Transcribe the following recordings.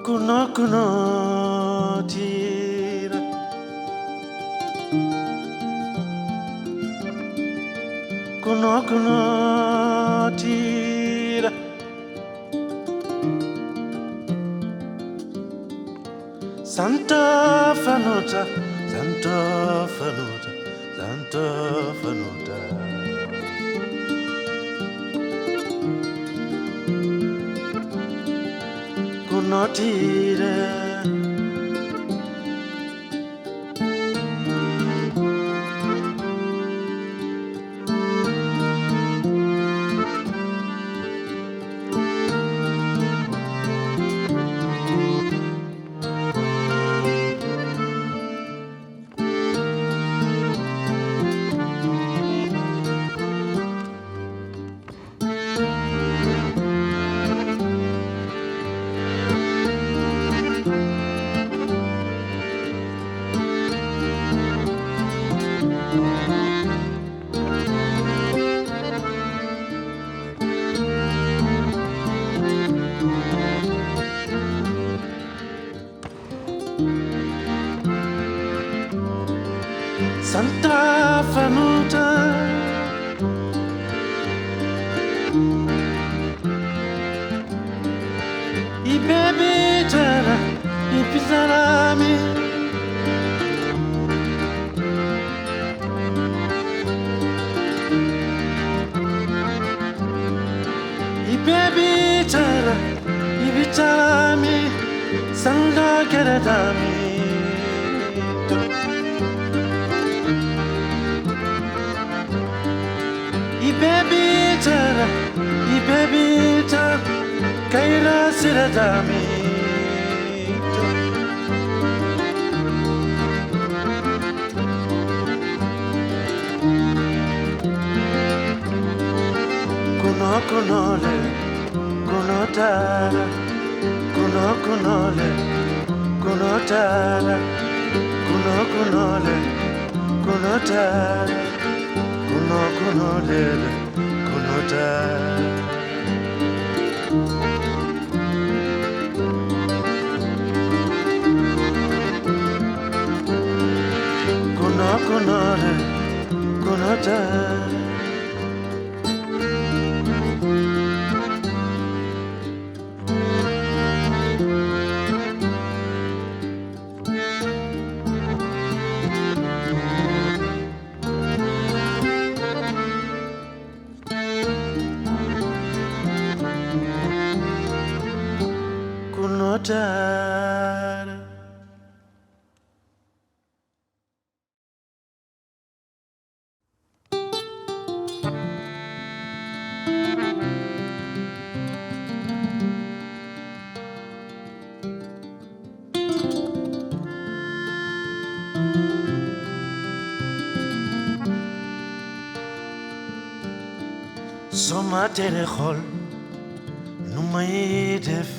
Kuno kuno tira Kuno kuno tira Santa Fanuta Santa Fanuta Santa Fanuta Kuno tira Santa Fanuta I baby tara I pisarami I baby tara I pisarami Sanga keradami I baby tara Kaila siradami Kuno kunole Kuno tara Kuno kunole Kuno tara Kuno kunole Kuno tara Kuno kunole Kuno tara Kuno kunole Kuno tara Kuno tara Soma tere xol nu may def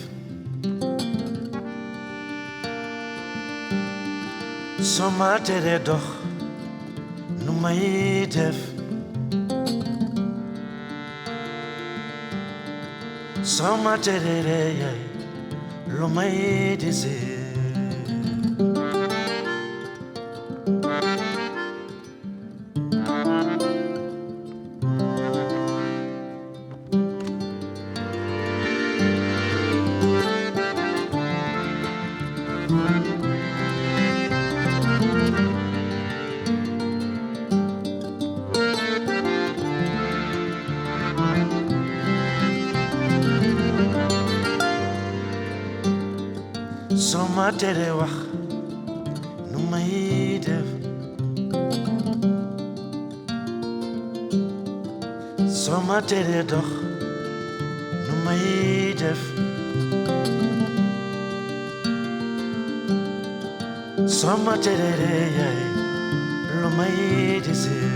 Soma tere dox nu may def Soma tere reyay lu may desir Soma tere wax nu may def Soma tere dox nu may def Soma tere reyay lu may desir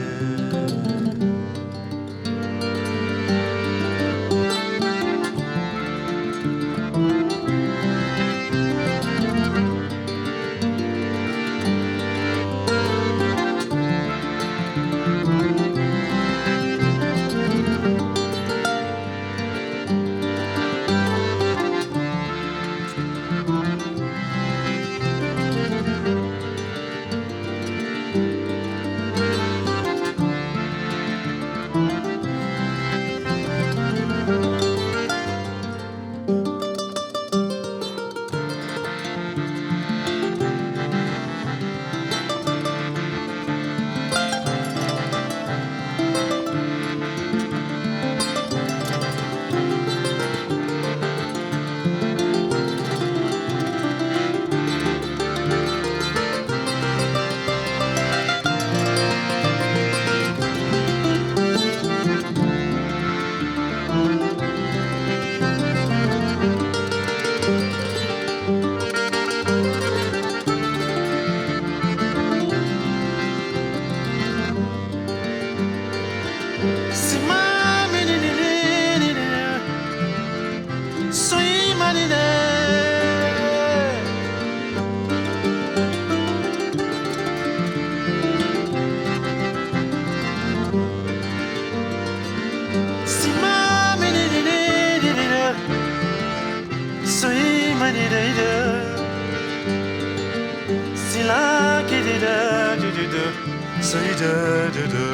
say da da da.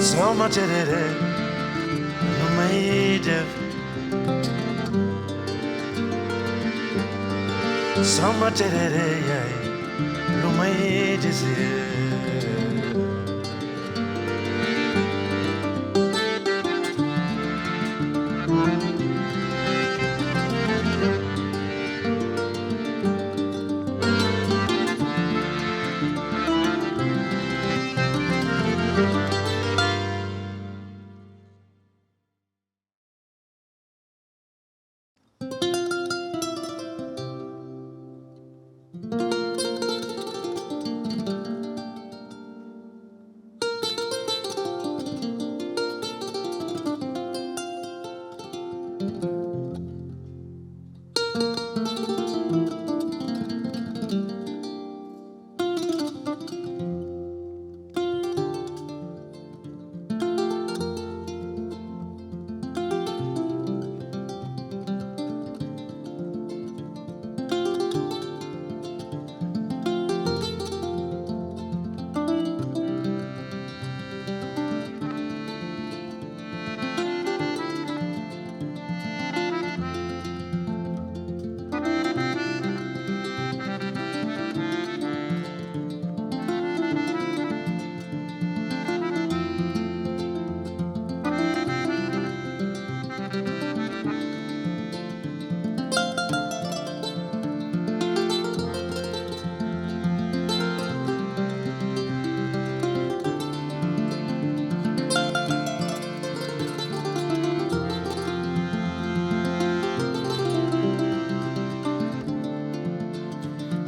So much it is, no made it. So much it is, no made it.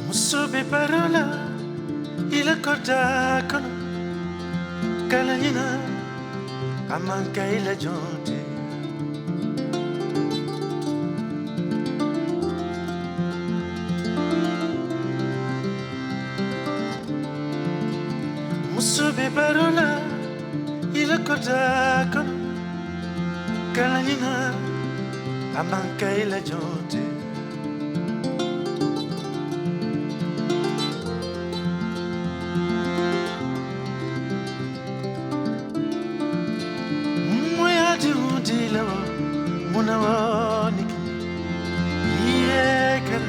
Musubi parola, il cordacono, calanina, a manca il giunti. Musubi parola, il cordacono, calanina, a manca il giunti. Munawanik, yeker,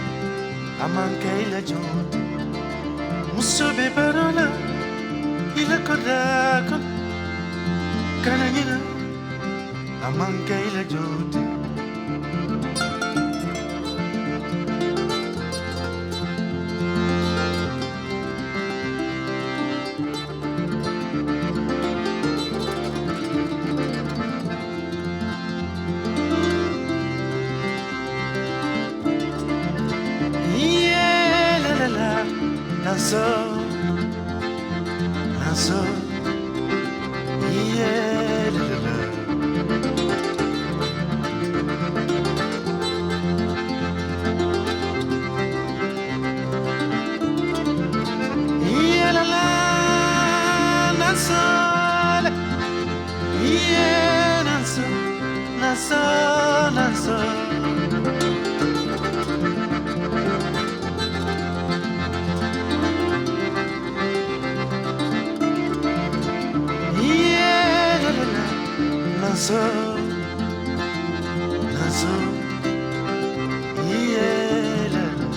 amanka ila jonti. Musubi parola, ila kodakon, kananina, amanka ila jonti. Naso, naso, yeah, la la la. Yeah, la la, naso, yeah, naso, naso, naso. Naso, naso, yeah, la la.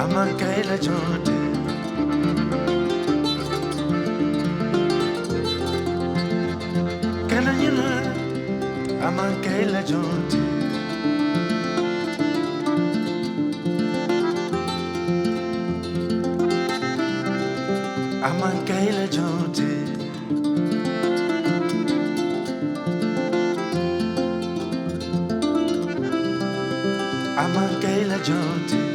Amankaila jonte Kananyana Amankaila jonte Amankaila jonte Amankaila jonte